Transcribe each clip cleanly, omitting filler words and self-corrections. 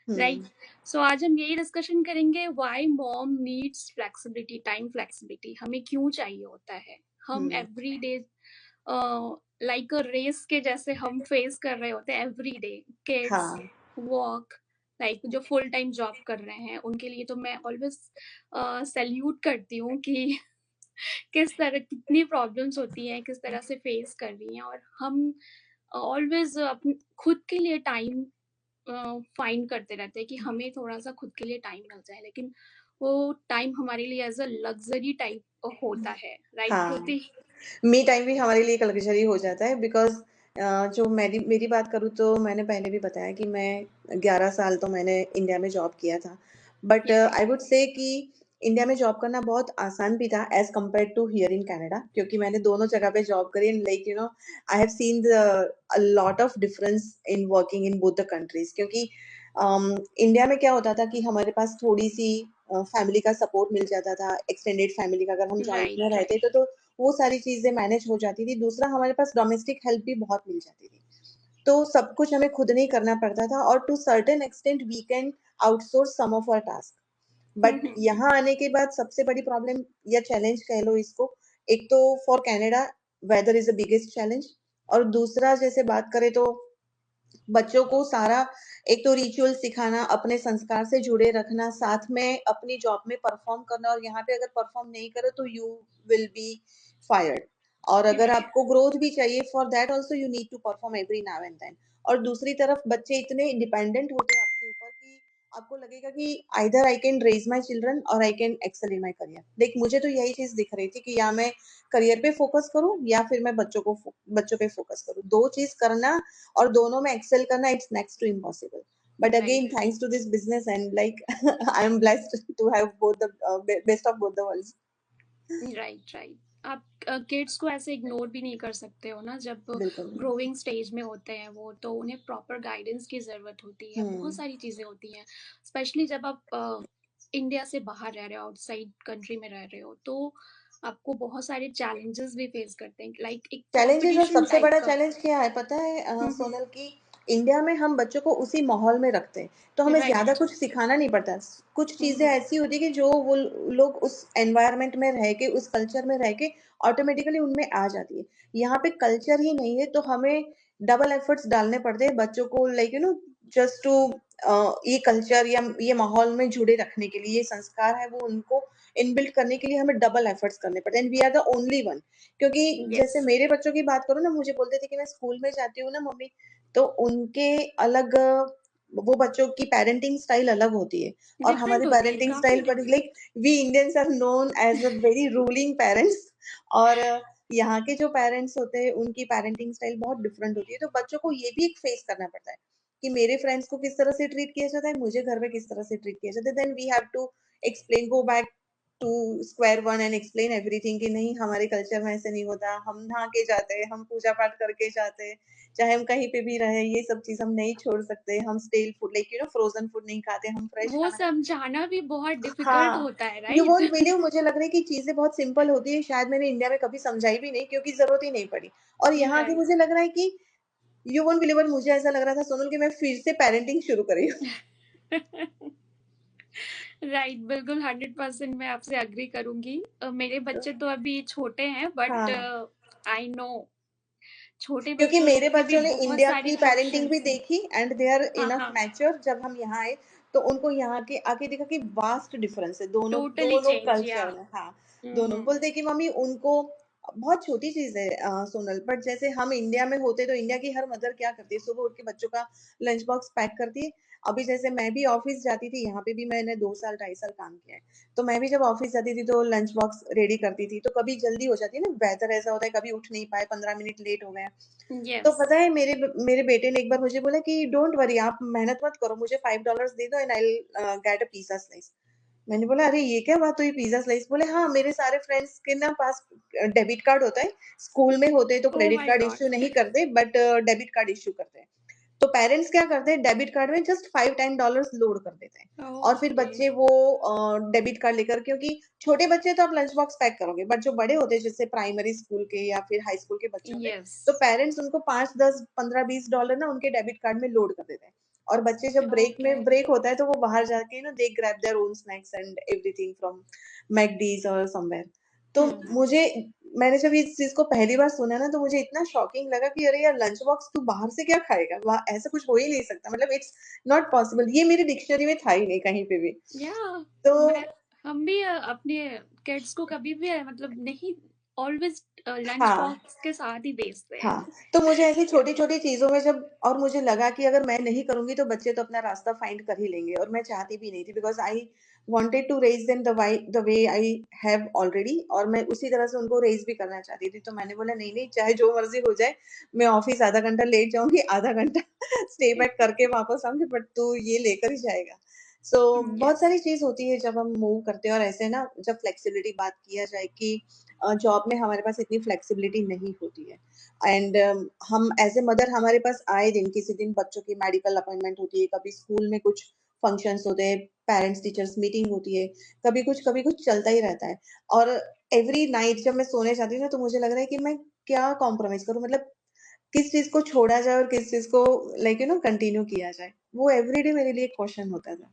Right. हम्म। सो आज हम यही डिस्कशन करेंगे, why mom needs flexibility, time flexibility हमें क्यों चाहिए होता है। हम हम्म। Every day like a race के जैसे हम फेस कर रहे होते हैं एवरी डे। किड्स, हाँ। वर्क, लाइक जो फुल टाइम जॉब कर रहे हैं उनके लिए तो मैं ऑलवेज सैल्यूट करती हूँ कि किस तरह कितनी प्रॉब्लम्स होती हैं, किस तरह से फेस कर रही हैं। और हम ऑलवेज अपने खुद के लिए टाइम फाइंड करते रहते हैं कि हमें थोड़ा सा खुद के लिए टाइम मिल जाए, लेकिन वो टाइम हमारे लिए एज अ लग्जरी टाइप होता है, राइट हाँ, कृति? मी टाइम भी हमारे लिए एक लग्जरी हो जाता है, बिकॉज जो मेरी मेरी बात करूँ तो मैंने पहले भी बताया कि मैं 11 साल तो मैंने इंडिया में जॉब किया था। But yes. I would say कि इंडिया में जॉब करना बहुत आसान भी था as compare to here in Canada, क्योंकि मैंने दोनों जगह पे जॉब करी and like I have seen a lot of difference in working in both the countries. क्योंकि इंडिया में क्या होता था कि हमारे पास थोड़ी सी फैमिली का सपोर्ट मिल जाता था, एक्सटेंडेड फैमिली का। अगर हम जॉइंट में राइट, रहते राइट। तो वो सारी चीजें मैनेज हो जाती थी। दूसरा, हमारे पास डोमेस्टिक हेल्प भी बहुत मिल जाती थी, तो सब कुछ हमें खुद नहीं करना पड़ता था, और to certain extent we can outsource some of our task. But यहाँ आने के बाद सबसे बड़ी प्रॉब्लम या चैलेंज कह लो इसको, एक तो for Canada weather is the biggest challenge, और दूसरा जैसे बात करें तो बच्चों को सारा, एक तो रिचुअल सिखाना, अपने संस्कार से जुड़े रखना, साथ में अपनी जॉब में परफॉर्म करना, और यहाँ पे अगर परफॉर्म नहीं करो तो यू विल बी फायर्ड। और अगर आपको ग्रोथ भी चाहिए, for that also you need to perform every now and then. और दूसरी तरफ बच्चे इतने डिपेंडेंट होते हैं आपके ऊपर कि आपको लगेगा कि either I can raise my children और I can excel in my career. देख, मुझे तो यही चीज दिख रही थी कि या मैं करियर पे फोकस करूं या फिर मैं बच्चों पे फोकस करूं, दो चीज करना और दोनों में एक्सेल करना, it's next to impossible. But again, right, thanks to this business and like I am blessed to have both the best of both the worlds. Right, right. आप किड्स को ऐसे इग्नोर भी नहीं कर सकते हो ना, जब बिल्कुल नहीं। ग्रोइंग स्टेज में होते हैं वो, तो उन्हें प्रॉपर गाइडेंस की ज़रूरत होती है। बहुत हम्म। सारी चीज़ें होती हैं, स्पेशली जब आप इंडिया से बाहर रह रहे हो, आउटसाइड कंट्री में रह रहे हो, तो आपको बहुत सारे चैलेंजेस भी फेस करते हैं, लाइक एक चैलेंजेस, और कंपटीशन सबसे टाइप बड़ा का। चैलेंज क्या है पता है हम्म। सोनल की, इंडिया में हम बच्चों को उसी माहौल में रखते हैं, तो हमें ज्यादा राइट। कुछ सिखाना नहीं पड़ता। कुछ चीजें हम्म। ऐसी होती है कि जो वो लोग उस एनवायरनमेंट में रह के, उस कल्चर में रह के ऑटोमेटिकली उनमें आ जाती है। यहाँ पे कल्चर ही नहीं है, तो हमें डबल एफर्ट्स डालने पड़ते हैं बच्चों को, लाइक जस्ट टू ये कल्चर या ये माहौल में जुड़े रखने के लिए, ये संस्कार है वो उनको इनबिल्ट करने के लिए हमें डबल एफर्ट्स करने पड़ते हैं, and we are the only one. क्योंकि यस। जैसे मेरे बच्चों की बात करूँ ना, मुझे बोलते थे कि मैं स्कूल में जाती हूँ ना मम्मी, तो उनके अलग, वो बच्चों की पेरेंटिंग स्टाइल अलग होती है, और डिफरेंट हमारी होती है, पेरेंटिंग काफी स्टाइल पर, different. Like we Indians are known as a very ruling parents, और यहाँ के जो पेरेंट्स होते हैं उनकी पेरेंटिंग स्टाइल बहुत डिफरेंट होती है। तो बच्चों को ये भी एक फेस करना पड़ता है कि मेरे फ्रेंड्स को किस तरह से ट्रीट किया जाता है, मुझे घर में किस तरह से ट्रीट किया जाता है। Then we have to explain, go back to square one and explain everything कि नहीं, हमारे कल्चर में ऐसे नहीं होता, हम नहा के जाते हैं, हम पूजा पाठ करके जाते हैं, चाहे हम कहीं पे भी रहे, ये सब चीज हम नहीं छोड़ सकते, हम stele food, like frozen food नहीं खाते, हम फ्रेश वो खाना खाते। समझाना भी बहुत डिफिकल्ट हाँ, होता है, यू राइट? वोंट बिलीव, मुझे लग रहा है कि चीजें बहुत सिंपल होती है, शायद मैंने इंडिया में कभी समझाई भी नहीं, क्योंकि जरूरत ही नहीं पड़ी। और यहाँ आके राइट। मुझे लग रहा है कि यू वोंट बिलीव, मुझे ऐसा लग रहा था सोनल कि मैं फिर से पेरेंटिंग शुरू करी हूँ। राइट, बिल्कुल 100% मैं आपसे अग्री करूंगी। मेरे बच्चे तो अभी छोटे हैं, बट हाँ, आई नो छोटे क्योंकि बच्चों मेरे में भी बच्चों ने बहुत इंडिया सारे की पेरेंटिंग भी क्वेश्चंस हैं। देखी एंड दे आर हाँ, इनफ हाँ। मैच्योर। जब हम यहाँ आए तो उनको यहाँ के आके देखा कि वास्ट डिफरेंस है दोनों टोटली दोनों चेंज, या। कल्चर में। हाँ, दोनों बोलते हैं कि मम्मी उनको, बहुत छोटी चीज है सोनल, बट जैसे हम इंडिया में होते तो इंडिया की हर मदर क्या करती है, सुबह उठ के बच्चों का लंच बॉक्स पैक करती है। अभी जैसे मैं भी ऑफिस जाती थी, यहाँ पे भी मैंने 2 साल 2.5 साल काम किया है, तो मैं भी जब ऑफिस जाती थी तो लंच बॉक्स रेडी करती थी, तो कभी जल्दी हो जाती है ना, वेदर ऐसा होता है, कभी उठ नहीं पाए, 15 मिनट लेट हो गया। तो यस। पता है, मेरे बेटे ने एक बार मुझे बोला कि डोंट वरी, आप मेहनत मत करो, मुझे $5 दे दो and I get a pizza slice. मैंने बोला अरे ये क्या बात हुई, पिज्जा स्लाइस? बोले हाँ, मेरे सारे फ्रेंड्स के ना पास डेबिट कार्ड होता है, स्कूल में होते तो oh credit my card god. Issue नहीं करते, बट डेबिट कार्ड इश्यू करते हैं। तो पेरेंट्स क्या करते हैं, डेबिट कार्ड में जस्ट $5-10 लोड कर देते हैं, और फिर ओके। बच्चे वो डेबिट कार्ड लेकर, क्योंकि छोटे बच्चे तो आप लंच बॉक्स पैक करोगे, बट जो बड़े होते हैं जैसे प्राइमरी स्कूल के या फिर हाई स्कूल के बच्चे होते हैं, यस। तो पेरेंट्स उनको 5, 10, 15, $20 ना उनके डेबिट कार्ड में लोड कर देते हैं। और बच्चे जब ओके। ब्रेक होता है तो वो बाहर जाके they grab their own snacks and everything from McD's और समवेयर। तो हुँ। मुझे मैंने जब इस चीज को पहली बार सुना ना तो मुझे इतना शॉकिंग लगा कि अरे यार लंच बॉक्स तू बाहर से क्या खाएगा, वहाँ ऐसा कुछ हो ही नहीं सकता, मतलब इट्स नॉट पॉसिबल, ये मेरी डिक्शनरी में था ही नहीं कहीं पे भी। या तो मैं हम भी अपने किड्स को कभी भी मतलब नहीं, ऑलवेज लंच हाँ, बॉक्स के साथ ही भेजते हैं। हाँ, तो मुझे ऐसी या छोटी-छोटी चीज़ों में जब और मुझे लगा कि अगर मैं नहीं करूँगी तो बच्चे तो अपना रास्ता फाइंड कर ही लेंगे, और मैं चाहती भी नहीं थी because I wanted to raise them the way I have already, और मैं उसी तरह से उनको रेज़ भी करना चाहती थी। तो मैंने बोला नहीं, नहीं, चाहे जो मर्ज़ी हो जाए, मैं ऑफ़िस आधा घंटा लेट जाऊँगी, आधा घंटा स्टे बैक करके वापस आऊँगी, बट तू ये लेकर ही जाएगा। सो बहुत यस। सारी चीज़ होती है जब हम मूव करते हैं, और ऐसे ना जब फ्लेक्सिबिलिटी बात किया जाए कि जॉब में हमारे पास इतनी फ्लेक्सिबिलिटी नहीं होती है, एंड हम एज ए मदर हमारे पास आए दिन किसी दिन बच्चों की मेडिकल अपॉइंटमेंट होती है, कभी स्कूल में कुछ फंक्शंस होते हैं, पेरेंट्स टीचर्स मीटिंग होती है, कभी कुछ चलता ही रहता है। और एवरी नाइट जब मैं सोने जाती हूँ ना तो मुझे लग रहा है कि मैं क्या कॉम्प्रोमाइज करूँ, मतलब किस चीज को छोड़ा जाए और किस चीज को कंटिन्यू किया जाए, वो एवरीडे मेरे लिए एक क्वेश्चन होता था।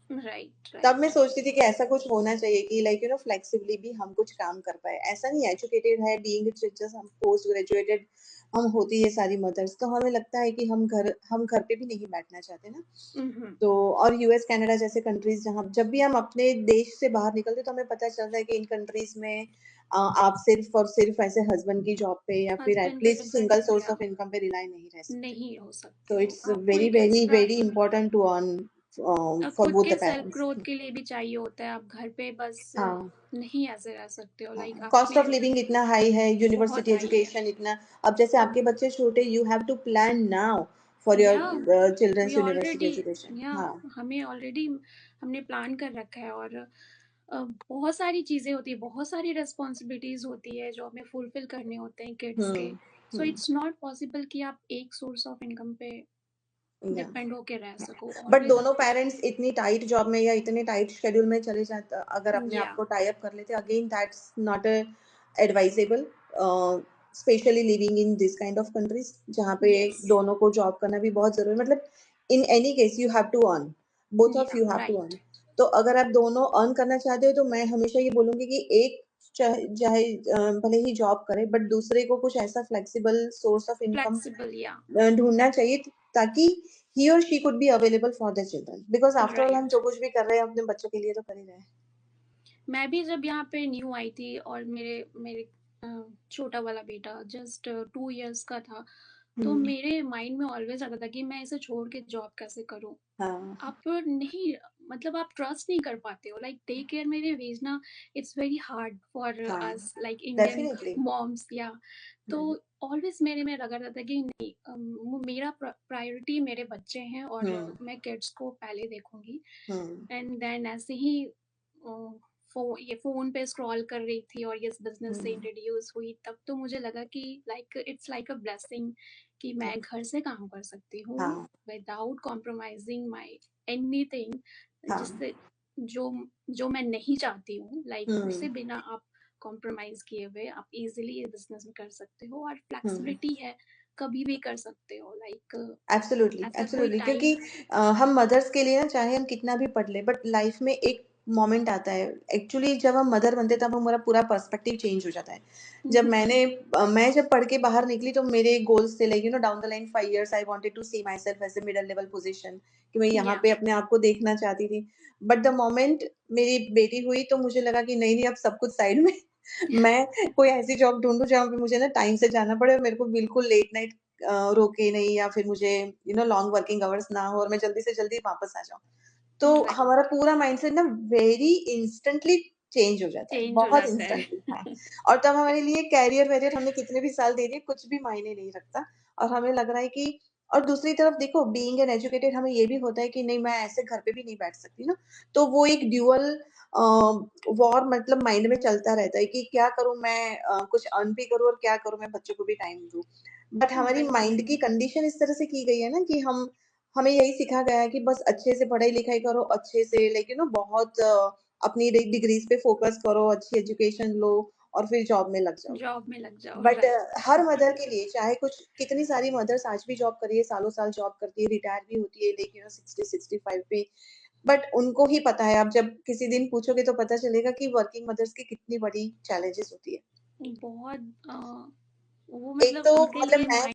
राइट, तब मैं राइट। सोचती थी कि ऐसा कुछ होना चाहिए कि फ्लेक्सिबली भी हम कुछ काम कर पाए, ऐसा नहीं एजुकेटेड है बीइंग टीचर्स, हम पोस्ट ग्रेजुएटेड हम होती है सारी मदर्स, तो हमें लगता है कि हम घर पे भी नहीं बैठना चाहते ना। हुँ। तो और यूएस कनाडा जैसे कंट्रीज जहाँ जब भी हम अपने देश से बाहर निकलते तो हमें पता चलता है कि इन कंट्रीज में आप सिर्फ और सिर्फ ऐसे हस्बैंड की जॉब पे या फिर हस्बैंड पे एटलीस्ट सिंगल डिपेंडेंट सोर्स या ऑफ इनकम पे रिलाई नहीं रह सकते। नहीं हो सकते So हो। it's आपको very, एक very, extra very important to earn for खुद both के the सेल्फ parents. ग्रोथ के लिए भी चाहिए होता है। आप घर पे बस हाँ, नहीं ऐसे रह सकते हो, लाइक हाँ, कॉस्ट ऑफ आपने लिविंग इतना हाई है, बहुत यूनिवर्सिटी हाई है। एजुकेशन इतना, अब जैसे अब आपके बच्चे छोटे, you have to plan now for या your we children's university already education. या हाँ। हमें ऑलरेडी हमने प्लान कर रखा है, और बहुत सारी चीज़ें होती है, बहुत सारी रिस्पॉन्सिबिलिटीज़ होती है जो हमें फुलफिल करने होते हैं किड्स के। हम्म। सो इट्स नॉट पॉसिबल कि आप एक सोर्स ऑफ इनकम पे या डिपेंड होके रह सको, बट ऑलवेज दोनों आपको। पेरेंट्स इतनी टाइट जॉब में या इतने टाइट शेड्यूल में चले जाते, अगर अपने आप या को टाई अप कर लेते, again that's not advisable, specially living in this kind of countries जहाँ पे यस। दोनों को जॉब करना भी बहुत जरूरी है, मतलब in any case you have to earn, both of या you have to earn. Right. तो अगर आप दोनों अर्न करना चाहते हो तो मैं हमेशा ये बोलूंगी कि एक चाहे चाहे भले ही जॉब करे बट दूसरे को कुछ ऐसा flexible source of income flexible या ढूंढना चाहिए, ताकि ही और she could be available for the children, because after all हम राइट। जो कुछ भी कर रहे हैं अपने बच्चों के लिए तो कर ही रहे हैं। मैं भी जब यहाँ पे न्यू आई थी और मेरे मेरे अ, छोटा वाला बेटा जस्ट 2 इयर्स का था, तो हम्म। मेरे माइंड में ऑलवेज आता था कि मैं इसे छोड़ के जॉब कैसे करूँ। हाँ, आप नहीं, मतलब आप ट्रस्ट नहीं कर पाते हो, लाइक डे केयर में भी भेजना, इट्स वेरी हार्ड फॉर हाँ, us like Indian definitely. Moms या। तो ऑलवेज मेरे में लगा रहता था कि नहीं, मेरा प्रायोरिटी मेरे बच्चे हैं, और हम्म। मैं किड्स को पहले देखूंगी। हम्म। एंड देन ऐसे ही ये फ़ोन पे स्क्रॉल कर रही थी और ये इस बिज़नेस से हम्म। इंट्रोड्यूस हुई, तब तो मुझे लगा कि like it's like a blessing कि मैं घर से काम कर सकती हूँ हाँ, विदाउट कॉम्प्रोमाइज़िंग माय एनीथिंग, हाँ। जिससे जो जो मैं नहीं चाहती हूँ, लाइक हम्म। उसे बिना आप कॉम्प्रोमाइज़ किए हुए आप इज़िली ये बिज़नेस में कर सकते हो, और हम्म। फ्लेक्सिबिलिटी है, कभी भी कर सकते हो, लाइक एब्सोल्युटली, ऐसा कोई एब्सोल्युटली, क्योंकि टाइम। हम मदर्स के लिए ना चाहे हम कितना भी पढ़ ले बट लाइफ में एक मोमेंट आता है, एक्चुअली जब हम मदर बनते हैं तब हमारा पूरा पर्सपेक्टिव चेंज हो जाता है। जब मैं जब पढ़ के बाहर निकली तो मेरे गोल्स थे like down the line 5 years I wanted to see myself as a middle level position, कि मैं यहाँ या पे अपने आप को देखना चाहती थी। बट द मोमेंट मेरी बेटी हुई तो मुझे लगा कि नहीं, नहीं, अब सब कुछ साइड में मैं कोई ऐसी जॉब ढूंढूं जहाँ पे मुझे ना टाइम से जाना पड़े और मेरे को बिल्कुल लेट नाइट रोके नहीं, या फिर मुझे लॉन्ग वर्किंग आवर्स ना हो और मैं जल्दी से जल्दी वापस आ जाऊँ। तो हमारा राइट, पूरा माइंडसेट ना वेरी इंस्टेंटली चेंज हो जाता है, चेंज हो बहुत जाता इंस्टेंटली, हाँ। है। और तब हमारे लिए कैरियर-वैरियर हमने कितने भी साल दे दिए, कुछ भी मायने नहीं रखता, और हमें लग रहा है कि और दूसरी तरफ देखो बीइंग एन एजुकेटेड हमें ये भी होता है कि नहीं, मैं ऐसे घर पे भी नहीं बैठ सकती ना, तो वो एक ड्यूअल वॉर मतलब माइंड में चलता रहता है कि क्या करूँ मैं, कुछ अर्न भी करूँ और क्या करूँ मैं बच्चों को भी टाइम दूँ। बट हमारी बिल्कुल। माइंड की कंडीशन इस तरह से की गई है ना कि हमें यही सिखा गया है कि बस अच्छे से पढ़ाई-लिखाई करो, अच्छे से बहुत अपनी डिग्रीज़ पे फ़ोकस करो, अच्छी एजुकेशन लो और फिर जॉब में लग जाओ। जॉब में लग जाओ, बट राइट। हर मदर के लिए, चाहे कुछ कितनी सारी मदर्स आज भी जॉब कर रही है, सालों साल जॉब करती है, रिटायर भी होती है लेकिन 60-65 पे, बट उनको ही पता है। अब जब किसी दिन पूछोगे तो पता चलेगा कि वर्किंग मदर्स की कितनी बड़ी चैलेंजेस होती है। बहुत वो एक मतलब तो उनके मतलब लिए मैं माइंड